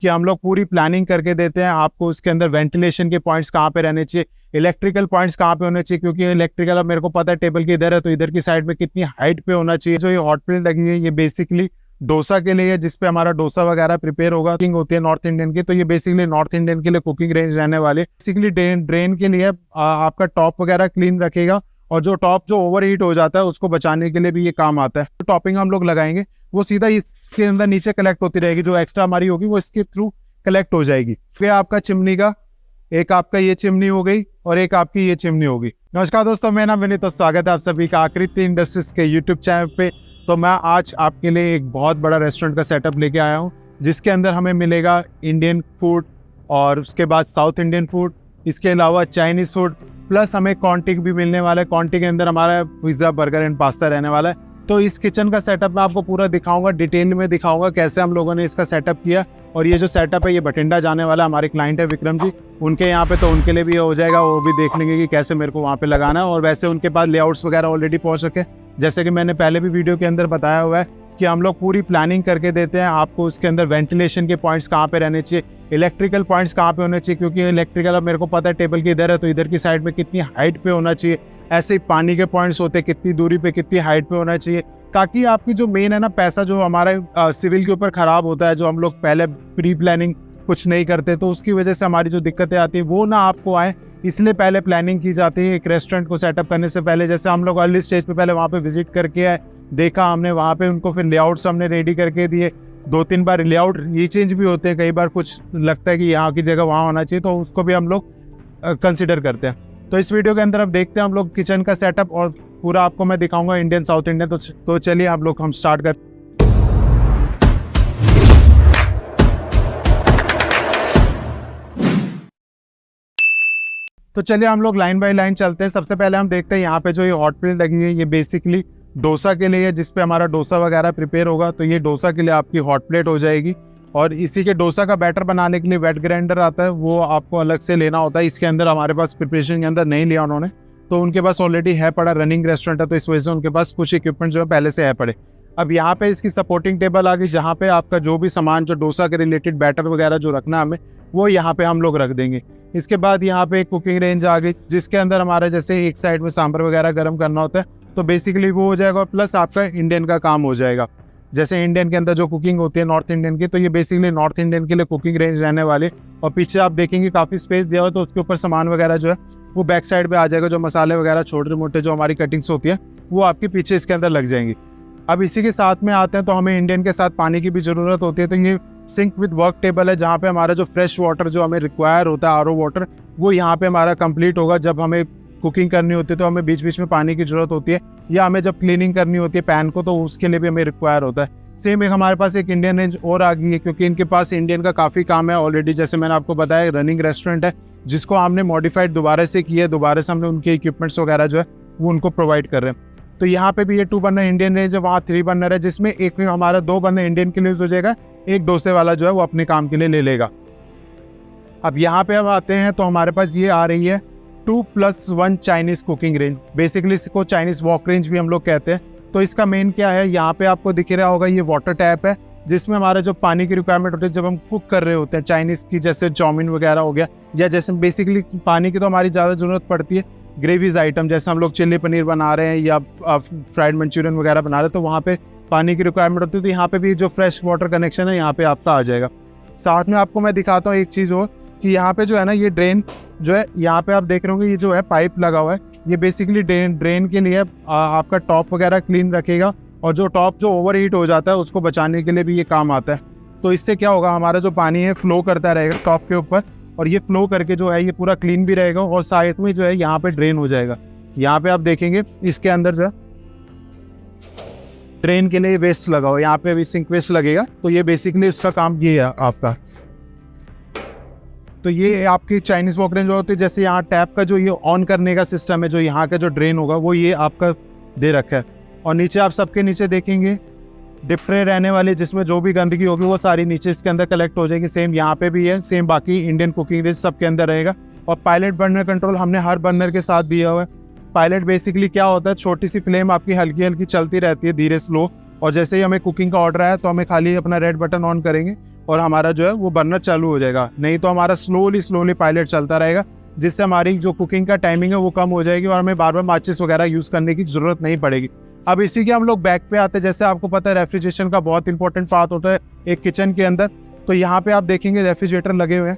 कि हम लोग पूरी प्लानिंग करके देते हैं आपको। उसके अंदर वेंटिलेशन के पॉइंट्स कहाँ पे रहने चाहिए, इलेक्ट्रिकल पॉइंट्स कहाँ पे होने चाहिए, क्योंकि इलेक्ट्रिकल अब मेरे को पता है टेबल की इधर है तो इधर की साइड में कितनी हाइट पे होना चाहिए। जो ये हॉट प्लेट लगी है ये बेसिकली डोसा के लिए है, जिसपे हमारा डोसा वगैरह प्रिपेयर होगा। कुकिंग होती है नॉर्थ इंडियन की, तो ये बेसिकली नॉर्थ इंडियन के लिए कुकिंग रेंज रहने वाले। बेसिकली ड्रेन के लिए आपका टॉप वगैरह क्लीन रखेगा, और जो टॉप जो ओवर हीट हो जाता है उसको बचाने के लिए भी ये काम आता है। तो टॉपिंग हम लोग लगाएंगे वो सीधा इसके अंदर नीचे कलेक्ट होती रहेगी, जो एक्स्ट्रा हमारी होगी वो इसके थ्रू कलेक्ट हो जाएगी। फिर आपका चिमनी का एक आपका ये चिमनी हो गई और एक आपकी ये चिमनी होगी। नमस्कार दोस्तों, मैं नाम विनीत, तो स्वागत है आप सभी का आकृति इंडस्ट्रीज के यूट्यूब चैनल पे। तो मैं आज आपके लिए एक बहुत बड़ा रेस्टोरेंट का सेटअप लेके आया हूँ, जिसके अंदर हमें मिलेगा इंडियन फूड और उसके बाद साउथ इंडियन फूड, इसके अलावा चाइनीज फूड, प्लस हमें कॉन्टिक भी मिलने वाला है। कॉन्टिक के अंदर हमारा पिज्ज़ा, बर्गर एंड पास्ता रहने वाला है। तो इस किचन का सेटअप मैं आपको पूरा दिखाऊंगा, डिटेल में दिखाऊंगा कैसे हम लोगों ने इसका सेटअप किया। और ये जो सेटअप है ये बठिंडा जाने वाला हमारे क्लाइंट है विक्रम जी, उनके यहाँ पे, तो उनके लिए भी हो जाएगा। वो भी देख लेंगे कि कैसे मेरे को वहाँ पे लगाना है। और वैसे उनके पास लेआउट्स वगैरह ऑलरेडी पहुँच रखे, जैसे कि मैंने पहले भी वीडियो के अंदर बताया हुआ है कि हम लोग पूरी प्लानिंग करके देते हैं आपको। उसके अंदर वेंटिलेशन के पॉइंट्स कहाँ पे रहने चाहिए, इलेक्ट्रिकल पॉइंट्स कहाँ पे होने चाहिए, क्योंकि इलेक्ट्रिकल अब मेरे को पता है टेबल की इधर है तो इधर की साइड में कितनी हाइट पे होना चाहिए। ऐसे ही पानी के पॉइंट्स होते हैं, कितनी दूरी पे कितनी हाइट पे होना चाहिए, ताकि आपकी जो मेन है ना पैसा जो हमारा सिविल के ऊपर खराब होता है, जो हम लोग पहले प्री प्लानिंग कुछ नहीं करते, तो उसकी वजह से हमारी जो दिक्कतें आती है वो ना आपको आए, इसलिए पहले प्लानिंग की जाती है। एक रेस्टोरेंट को सेटअप करने से पहले, जैसे हम लोग अर्ली स्टेज पे पहले वहाँ पे विजिट करके आए, देखा हमने वहाँ पे उनको, फिर लेआउट्स हमने रेडी करके दिए। 2-3 बार लेआउट ये चेंज भी होते हैं, कई बार कुछ लगता है कि यहाँ की जगह वहाँ होना चाहिए, तो उसको भी हम लोग कंसिडर करते हैं। तो इस वीडियो के अंदर अब देखते हैं हम लोग किचन का सेटअप, और पूरा आपको मैं दिखाऊंगा इंडियन साउथ इंडियन। तो चलिए आप लोग हम स्टार्ट करते हैं। तो चलिए हम लोग लाइन बाय लाइन चलते हैं। सबसे पहले हम देखते हैं यहाँ पे जो ये हॉट प्लेट लगी है ये बेसिकली डोसा के लिए है, जिसपे हमारा डोसा वगैरह प्रिपेयर होगा। तो ये डोसा के लिए आपकी हॉट प्लेट हो जाएगी। और इसी के डोसा का बैटर बनाने के लिए वेट ग्राइंडर आता है, वो आपको अलग से लेना होता है। इसके अंदर हमारे पास प्रिपरेशन के अंदर नहीं लिया उन्होंने, तो उनके पास ऑलरेडी है पड़ा, रनिंग रेस्टोरेंट है, तो इस वजह से उनके पास कुछ इक्विपमेंट जो है पहले से है पड़े। अब यहाँ पे इसकी सपोर्टिंग टेबल आ गई, जहाँ पे आपका जो भी सामान जो डोसा के रिलेटेड बैटर वगैरह जो रखना हमें, वो यहाँ पे हम लोग रख देंगे। इसके बाद यहाँ पे एक कुकिंग रेंज आ गई, जिसके अंदर हमारा जैसे एक साइड में सांभर वगैरह गर्म करना होता है, तो बेसिकली वो हो जाएगा। प्लस आपका इंडियन का काम हो जाएगा, जैसे इंडियन के अंदर जो कुकिंग होती है नॉर्थ इंडियन की, तो ये बेसिकली नॉर्थ इंडियन के लिए कुकिंग रेंज रहने वाले। और पीछे आप देखेंगे काफ़ी स्पेस दिया हुआ, तो उसके ऊपर सामान वगैरह जो है वो बैक साइड पे आ जाएगा। जो मसाले वगैरह छोटे मोटे जो हमारी कटिंग्स होती है वो आपके पीछे इसके अंदर लग जाएंगी। अब इसी के साथ में आते हैं, तो हमें इंडियन के साथ पानी की भी ज़रूरत होती है। तो ये सिंक विद वर्क टेबल है, जहाँ पे हमारा जो फ्रेश वाटर जो हमें रिक्वायर होता है, आरओ वाटर, वो यहाँ पे हमारा कंप्लीट होगा। जब हमें कुकिंग करनी होती है तो हमें बीच बीच में पानी की ज़रूरत होती है, या हमें जब क्लीनिंग करनी होती है पैन को, तो उसके लिए भी हमें रिक्वायर होता है। सेम एक हमारे पास एक इंडियन रेंज और आ गई है, क्योंकि इनके पास इंडियन का काफ़ी काम है ऑलरेडी। जैसे मैंने आपको बताया रनिंग रेस्टोरेंट है, जिसको हमने मॉडिफाइड दोबारा से किया है, दोबारा से हमने उनके इक्विपमेंट्स वगैरह जो है वो उनको प्रोवाइड कर रहे हैं। तो यहाँ पे भी ये 2 बर्नर इंडियन रेंज है, वहाँ 3 बर्नर है, जिसमें एक हमारा 2 बर्नर इंडियन के लिए यूज हो जाएगा, एक डोसे वाला जो है वो अपने काम के लिए ले लेगा। अब यहाँ पे हम आते हैं, तो हमारे पास ये आ रही है 2+1 चाइनीज कुकिंग रेंज। बेसिकली इसको चाइनीज वॉक रेंज भी हम लोग कहते हैं। तो इसका मेन क्या है, यहाँ पे आपको दिख रहा होगा ये वाटर टैप है, जिसमें हमारा जो पानी की रिक्वायरमेंट होती है जब हम कुक कर रहे होते हैं चाइनीज़ की, जैसे चाउमीन वगैरह हो गया, या जैसे बेसिकली पानी की तो हमारी ज़्यादा ज़रूरत पड़ती है ग्रेवीज आइटम, जैसे हम लोग चिल्ली पनीर बना रहे हैं या फ्राइड मंचूरियन वगैरह बना रहे हैं, तो वहाँ पे पानी की रिक्वायरमेंट होती है। तो यहाँ पे भी जो फ्रेश वाटर कनेक्शन है यहाँ पे आपका आ जाएगा। साथ में आपको मैं दिखाता हूँ एक चीज़ और, कि यहाँ पे जो है ना ये ड्रेन जो है, यहाँ पे आप देख रहे होंगे ये जो है पाइप लगा हुआ है, ये बेसिकली ड्रेन के लिए आपका टॉप वगैरह क्लीन रखेगा, और जो टॉप जो ओवर हीट हो जाता है उसको बचाने के लिए भी ये काम आता है। तो इससे क्या होगा, हमारा जो पानी है फ्लो करता रहेगा टॉप के ऊपर, और ये फ्लो करके जो है ये पूरा क्लीन भी रहेगा, और साइड में जो है यहाँ पे ड्रेन हो जाएगा। यहाँ पे आप देखेंगे इसके अंदर जो ड्रेन के लिए वेस्ट लगा हुआ, यहाँ पे भी सिंक वेस्ट लगेगा, तो ये बेसिकली उसका काम ये है आपका। तो ये आपकी चाइनीज वॉक रेंज होती है। जैसे यहाँ टैप का जो ये ऑन करने का सिस्टम है, जो यहाँ का जो ड्रेन होगा वो ये आपका दे रखा है। और नीचे आप सबके नीचे देखेंगे डिप ट्रे रहने वाली, जिसमें जो भी गंदगी होगी वो सारी नीचे इसके अंदर कलेक्ट हो जाएगी। सेम यहाँ पे भी है, सेम बाकी इंडियन कुकिंग रेंज सबके अंदर रहेगा। और पायलट बर्नर कंट्रोल हमने हर बर्नर के साथ दिया हुआ है। पायलट बेसिकली क्या होता है, छोटी सी फ्लेम आपकी हल्की हल्की चलती रहती है, धीरे स्लो, और जैसे ही हमें कुकिंग का ऑर्डर आया तो हमें खाली अपना रेड बटन ऑन करेंगे और हमारा जो है वो बर्नर चालू हो जाएगा। नहीं तो हमारा स्लोली पायलट चलता रहेगा, जिससे हमारी जो कुकिंग का टाइमिंग है वो कम हो जाएगी और हमें बार बार माचिस वगैरह यूज़ करने की ज़रूरत नहीं पड़ेगी। अब इसी के हम लोग बैक पे आते हैं। जैसे आपको पता है रेफ्रिजरेशन का बहुत इंपॉर्टेंट पार्ट होता है एक किचन के अंदर। तो यहाँ पे आप देखेंगे रेफ्रिजरेटर लगे हुए हैं।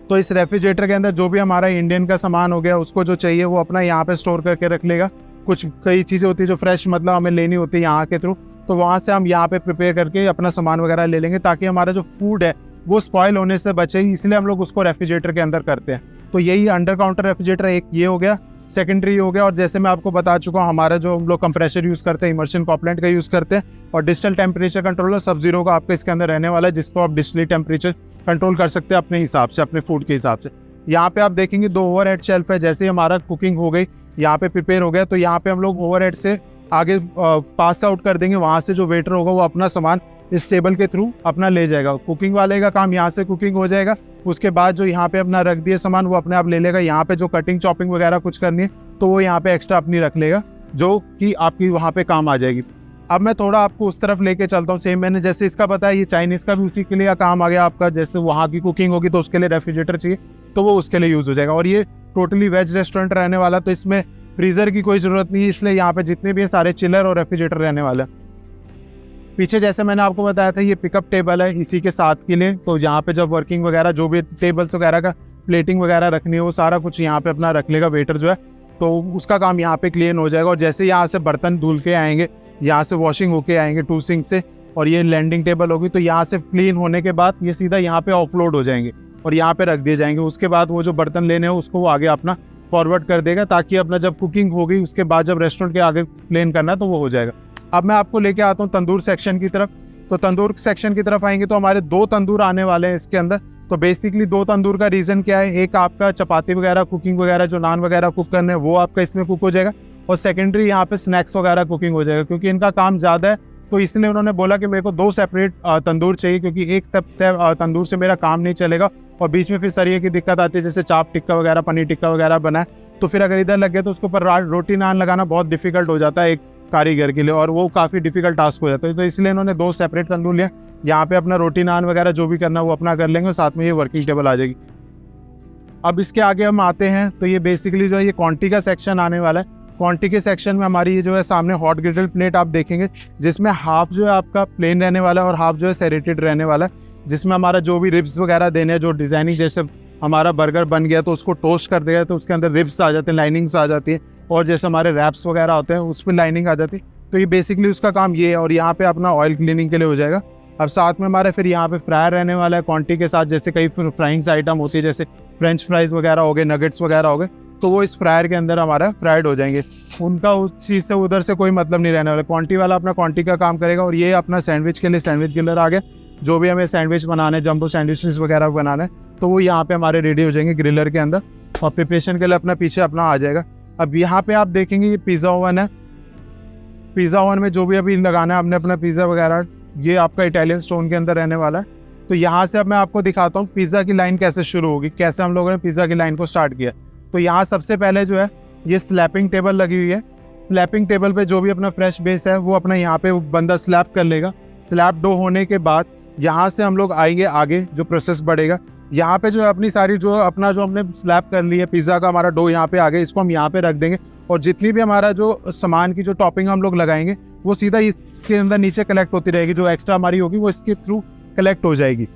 तो इस रेफ्रिजरेटर के अंदर जो भी हमारा इंडियन का सामान हो गया, उसको जो चाहिए वो अपना यहाँ पे स्टोर करके रख लेगा। कुछ कई चीज़ें होती है जो फ्रेश मतलब हमें लेनी होती है यहाँ के थ्रू, तो वहाँ से हम यहाँ पे प्रिपेयर करके अपना सामान वगैरह ले लेंगे, ताकि हमारा जो फूड है वो स्पॉइल होने से बचे। इसलिए हम लोग उसको रेफ्रिजरेटर के अंदर करते हैं। तो यही अंडर काउंटर रेफ्रिजरेटर एक ये हो गया, सेकेंडरी हो गया। और जैसे मैं आपको बता चुका हूँ, हमारा जो हम लोग कंप्रेसर यूज़ करते हैं इमर्शन कॉपलेंट का यूज़ करते हैं, और डिजिटल टेम्परेचर कंट्रोलर सब-जीरो का आपका इसके अंदर रहने वाला है, जिसको आप डिजिटली टेम्परेचर कंट्रोल कर सकते हैं अपने हिसाब से, अपने फूड के हिसाब से। यहाँ पे आप देखेंगे 2 ओवरहेड शेल्फ है। जैसे हमारा कुकिंग हो गई, यहाँ पे प्रिपेयर हो गया, तो यहाँ पे हम लोग ओवरहेड से आगे पास आउट कर देंगे। वहाँ से जो वेटर होगा वो अपना सामान इस टेबल के थ्रू अपना ले जाएगा। कुकिंग वाले का काम यहाँ से कुकिंग हो जाएगा, उसके बाद जो यहाँ पे अपना रख दिए सामान वो अपने आप ले लेगा। यहाँ पे जो कटिंग चॉपिंग वगैरह कुछ करनी है तो वो यहाँ पे एक्स्ट्रा अपनी रख लेगा, जो कि आपकी वहाँ पे काम आ जाएगी। अब मैं थोड़ा आपको उस तरफ लेके चलता हूँ। सेम मैंने जैसे इसका बताया, ये चाइनीज़ का भी उसी के लिए काम आ गया आपका। जैसे वहाँ की कुकिंग होगी तो उसके लिए रेफ्रिजरेटर चाहिए, तो वो उसके लिए यूज़ हो जाएगा। और ये टोटली वेज रेस्टोरेंट रहने वाला, तो इसमें फ्रीज़र की कोई ज़रूरत नहीं है, इसलिए यहाँ पे जितने भी हैं सारे चिलर और रेफ्रिजरेटर रहने वाले हैं। पीछे जैसे मैंने आपको बताया था ये पिकअप टेबल है इसी के साथ के लिए। तो यहाँ पे जब वर्किंग वगैरह जो भी टेबल्स वगैरह का प्लेटिंग वगैरह रखनी है वो सारा कुछ यहाँ पे अपना रख लेगा वेटर जो है, तो उसका काम यहाँ पे क्लीन हो जाएगा। और जैसे यहाँ से बर्तन धुल के आएंगे, यहाँ से वॉशिंग होके आएंगे 2 सिंक से, और ये लैंडिंग टेबल होगी, तो यहाँ से क्लीन होने के बाद ये सीधा यहाँ पे ऑफलोड हो जाएंगे और यहाँ पे रख दिए जाएंगे। उसके बाद वो जो बर्तन लेने हैं उसको वो आगे अपना फॉरवर्ड कर देगा, ताकि अपना जब कुकिंग होगी उसके बाद जब रेस्टोरेंट के आगे क्लीन करना है तो वो हो जाएगा। अब मैं आपको लेके आता हूँ तंदूर सेक्शन की तरफ। तो तंदूर सेक्शन की तरफ आएंगे तो हमारे 2 तंदूर आने वाले हैं इसके अंदर। तो बेसिकली 2 तंदूर का रीज़न क्या है, एक आपका चपाती वगैरह कुकिंग वगैरह जो नान वगैरह कुक करने हैं वो आपका इसमें कुक हो जाएगा, और सेकेंडरी यहाँ पे स्नैक्स वगैरह कुकिंग हो जाएगा। क्योंकि इनका काम ज़्यादा है तो इसलिए उन्होंने बोला कि मेरे को 2 सेपरेट तंदूर चाहिए, क्योंकि एक तंदूर से मेरा काम नहीं चलेगा और बीच में फिर सरिये की दिक्कत आती है। जैसे चाप टिक्का वगैरह, पनीर टिक्का वगैरह बना है तो फिर अगर इधर लग गया तो उसके ऊपर रोटी नान लगाना बहुत डिफिकल्ट हो जाता है एक कारीगर के लिए, और वो काफ़ी डिफिकल्ट टास्क हो जाता है। तो इसलिए इन्होंने 2 सेपरेट तंदूर लिया। यहाँ पे अपना रोटी नान वगैरह जो भी करना है वो अपना कर लेंगे, और साथ में ये वर्किंग टेबल आ जाएगी। अब इसके आगे हम आते हैं तो ये बेसिकली जो है ये क्वांटिटी का सेक्शन आने वाला है। क्वांटिटी के सेक्शन में हमारी ये जो है सामने हॉट ग्रिडल प्लेट आप देखेंगे, जिसमें हाफ जो है आपका प्लेन रहने वाला है और हाफ जो है सेरेटेड रहने वाला है, जिसमें हमारा जो भी रिब्स वगैरह देने हैं, जो डिज़ाइनिंग जैसे हमारा बर्गर बन गया तो उसको टोस्ट कर देगा तो उसके अंदर रिब्स आ जाते हैं, लाइनिंग्स आ जाती है, और जैसे हमारे रैप्स वगैरह होते हैं उस पर लाइनिंग आ जाती है। तो ये बेसिकली उसका काम ये है, और यहाँ पे अपना ऑयल क्लीनिंग के लिए हो जाएगा। अब साथ में हमारे फिर यहाँ पे फ्रायर रहने वाला है क्वांटिटी के साथ। जैसे कई फ्राइंग्स आइटम होती है, जैसे फ्रेंच फ्राइज वगैरह हो गए, नगेट्स वगैरह हो गए, तो वो इस फ्रायर के अंदर हमारा फ्राइड हो जाएंगे। उनका उस चीज़ से उधर से कोई मतलब नहीं रहने वाला। क्वांटिटी वाला अपना क्वांटिटी का काम करेगा। और ये अपना सैंडविच के लिए सैंडविच ग्रिलर आ गया, जो भी हमें सैंडविच बनाने, जंबो सैंडविचेस वगैरह बनाने, तो वो यहाँ पे हमारे रेडी हो जाएंगे ग्रिलर के अंदर, और प्रिपरेशन के लिए अपना पीछे अपना आ जाएगा। अब यहाँ पे आप देखेंगे ये पिज़्ज़ा ओवन है। पिज़्ज़ा ओवन में जो भी अभी लगाना है हमने अपना पिज़्ज़ा वगैरह, ये आपका इटालियन स्टोन के अंदर रहने वाला है। तो यहाँ से अब मैं आपको दिखाता हूँ पिज़्ज़ा की लाइन कैसे शुरू होगी, कैसे हम लोगों ने पिज़्ज़ा की लाइन को स्टार्ट किया। तो यहाँ सबसे पहले जो है ये स्लैपिंग टेबल लगी हुई है। स्लैपिंग टेबल पे जो भी अपना फ्रेश बेस है वो अपना यहाँ पे बंदा स्लैप कर लेगा। स्लैप डो होने के बाद यहाँ से हम लोग आएंगे आगे, जो प्रोसेस बढ़ेगा। यहाँ पे जो है अपनी सारी जो अपना जो हमने स्लैप कर ली है पिज़्ज़ा का, हमारा डो यहाँ पे आ गया, इसको हम यहाँ पे रख देंगे। और जितनी भी हमारा जो सामान की जो टॉपिंग हम लोग लगाएंगे वो सीधा इसके अंदर नीचे कलेक्ट होती रहेगी। जो एक्स्ट्रा हमारी होगी वो इसके थ्रू कलेक्ट हो जाएगी।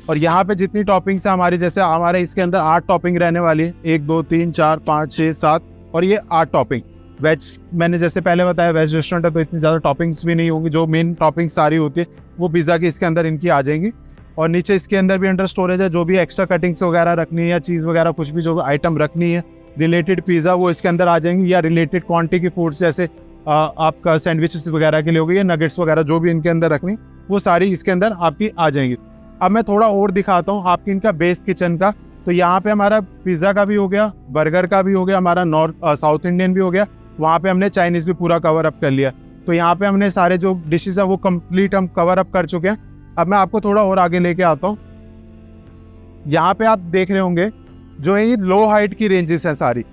और यहाँ पे जितनी टॉपिंग्स है हमारी, जैसे हमारे इसके अंदर 8 टॉपिंग रहने वाली है, 1 2 3 4 5 6 7, और ये 8 टॉपिंग। वेज मैंने जैसे पहले बताया वेज रेस्टोरेंट है तो इतनी ज़्यादा टॉपिंग्स भी नहीं होंगी। जो मेन टॉपिंग सारी होती है वो पिज़्ज़ा की इसके अंदर इनकी आ जाएंगी। और नीचे इसके अंदर भी अंडर स्टोरेज है, जो भी एक्स्ट्रा कटिंग्स वगैरह रखनी है या चीज़ वगैरह कुछ भी जो आइटम रखनी है रिलेटेड पिज़्ज़ा, वो इसके अंदर आ जाएंगी। या रिलेटेड क्वांटिटी की फूड्स जैसे आपका सैंडविचेस वगैरह के लिए हो गई, या नगेट्स वगैरह जो भी इनके अंदर रखनी, वो सारी इसके अंदर आपकी आ जाएंगी। अब मैं थोड़ा और दिखाता हूँ आपकी इनका बेस किचन का। तो यहाँ पे हमारा पिज़्ज़ा का भी हो गया, बर्गर का भी हो गया, हमारा साउथ इंडियन भी हो गया। वहाँ पे हमने चाइनीज़ भी पूरा कवर अप कर लिया। तो यहाँ पे हमने सारे जो डिशेज हैं वो कंप्लीट हम कवर अप कर चुके हैं। अब मैं आपको थोड़ा और आगे लेके आता हूँ। यहाँ पे आप देख रहे होंगे जो ये लो हाइट की रेंजेस हैं सारी।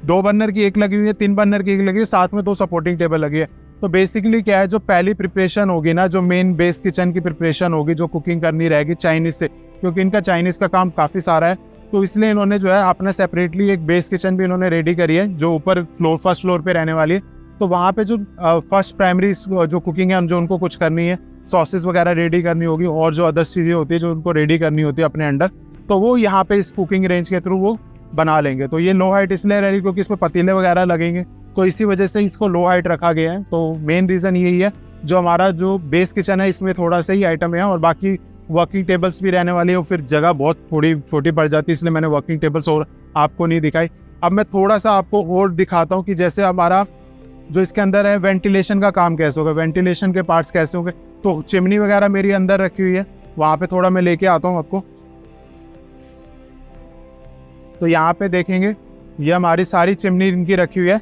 2 बर्नर की एक लगी हुई है, 3 बर्नर की एक लगी है, साथ में 2 सपोर्टिंग टेबल लगी है। तो बेसिकली क्या है, जो पहली प्रिपरेशन होगी ना, जो मेन बेस किचन की प्रिपरेशन होगी, जो कुकिंग करनी रहेगी चाइनीज से, क्योंकि इनका चाइनीज का काम काफ़ी सारा है, तो इसलिए इन्होंने जो है अपना सेपरेटली एक बेस किचन भी इन्होंने रेडी करी है, जो ऊपर फर्स्ट फ्लोर पे रहने वाली है। तो वहाँ पे जो फर्स्ट प्राइमरी जो कुकिंग है, जो उनको कुछ करनी है, सॉसेस वगैरह रेडी करनी होगी और जो अदर्स चीज़ें होती है जो उनको रेडी करनी होती है अपने अंडर, तो वो यहाँ पे इस कुकिंग रेंज के थ्रू वो बना लेंगे। तो ये लो हाइट इसलिए रही क्योंकि इसमें पतीले वगैरह लगेंगे, तो इसी वजह से इसको लो हाइट रखा गया है। तो मेन रीज़न यही है, जो हमारा जो बेस किचन है इसमें थोड़ा सा ही आइटम है और बाकी वर्किंग टेबल्स भी रहने वाली है, और फिर जगह बहुत थोड़ी छोटी पड़ जाती है, इसलिए मैंने वर्किंग टेबल्स और आपको नहीं दिखाई। अब मैं थोड़ा सा आपको और दिखाता हूँ कि जैसे हमारा जो इसके अंदर है वेंटिलेशन का काम कैसे होगा, वेंटिलेशन के पार्ट्स कैसे होंगे। तो चिमनी वगैरह मेरी अंदर रखी हुई है, वहाँ पे थोड़ा मैं लेके आता हूँ आपको। तो यहाँ पे देखेंगे ये हमारी सारी चिमनी इनकी रखी हुई है।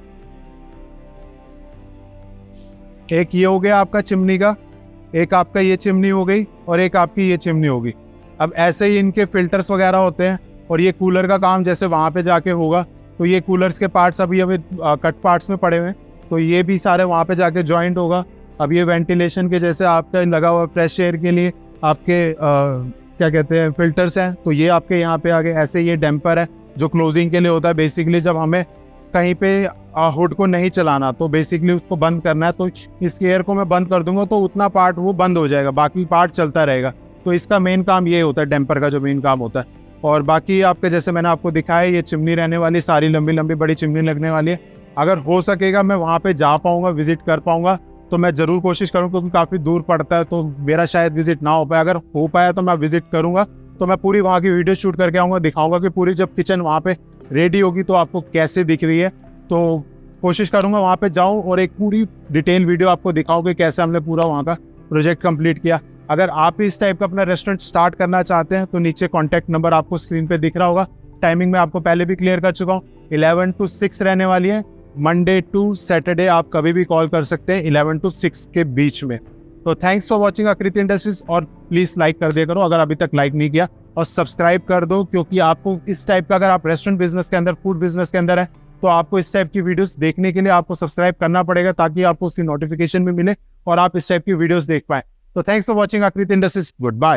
एक ये हो गया आपका चिमनी का, एक आपका ये चिमनी हो गई और एक आपकी ये चिमनी होगी। अब ऐसे ही इनके फिल्टर्स वगैरह होते हैं, और ये कूलर का काम जैसे वहाँ पे जाके होगा, तो ये कूलर्स के पार्ट्स अभी कट पार्ट्स में पड़े हुए हैं, तो ये भी सारे वहाँ पे जाके जॉइंट होगा। अब ये वेंटिलेशन के जैसे आपका लगा हुआ फ्रेश एयर के लिए आपके क्या कहते हैं फिल्टर्स हैं, तो ये आपके यहाँ पे आगे ऐसे ये डैम्पर है जो क्लोजिंग के लिए होता है। बेसिकली जब हमें कहीं पे हुड को नहीं चलाना, तो बेसिकली उसको बंद करना है, तो इस एयर को मैं बंद कर दूंगा तो उतना पार्ट वो बंद हो जाएगा, बाकी पार्ट चलता रहेगा। तो इसका मेन काम ये होता है, डैम्पर का जो मेन काम होता है। और बाकी आपके जैसे मैंने आपको दिखाया, ये चिमनी रहने वाली, सारी लंबी लंबी बड़ी चिमनी लगने वाली है। अगर हो सकेगा मैं वहाँ पे जा पाऊंगा, विजिट कर पाऊंगा, तो मैं ज़रूर कोशिश करूँ, क्योंकि काफ़ी दूर पड़ता है तो मेरा शायद विजिट ना हो पाए। अगर हो पाया तो मैं विजिट करूँगा, तो मैं पूरी वहाँ की वीडियो शूट करके आऊँगा, दिखाऊँगा कि पूरी जब किचन वहाँ पे रेडी होगी तो आपको कैसे दिख रही है। तो कोशिश करूँगा वहाँ पे जाऊँ और एक पूरी डिटेल वीडियो आपको दिखाऊँ कि कैसे हमने पूरा वहाँ का प्रोजेक्ट कंप्लीट किया। अगर आप भी इस टाइप का अपना रेस्टोरेंट स्टार्ट करना चाहते हैं तो नीचे कॉन्टैक्ट नंबर आपको स्क्रीन पे दिख रहा होगा। टाइमिंग मैं आपको पहले भी क्लियर कर चुका हूँ, 11 to 6 रहने वाली है, मंडे टू सैटरडे। आप कभी भी कॉल कर सकते हैं 11 to 6 के बीच में। तो थैंक्स फॉर वॉचिंग आकृति इंडस्ट्रीज, और प्लीज़ लाइक कर दिया करो अगर अभी तक लाइक नहीं किया, और सब्सक्राइब कर दो, क्योंकि आपको इस टाइप का, अगर आप रेस्टोरेंट बिजनेस के अंदर, फूड बिजनेस के अंदर है, तो आपको इस टाइप की वीडियोस देखने के लिए आपको सब्सक्राइब करना पड़ेगा, ताकि आपको उसकी नोटिफिकेशन भी मिले और आप इस टाइप की वीडियोस देख पाए। तो थैंक्स फॉर वॉचिंग आकृति इंडस्ट्रीज, गुड बाय।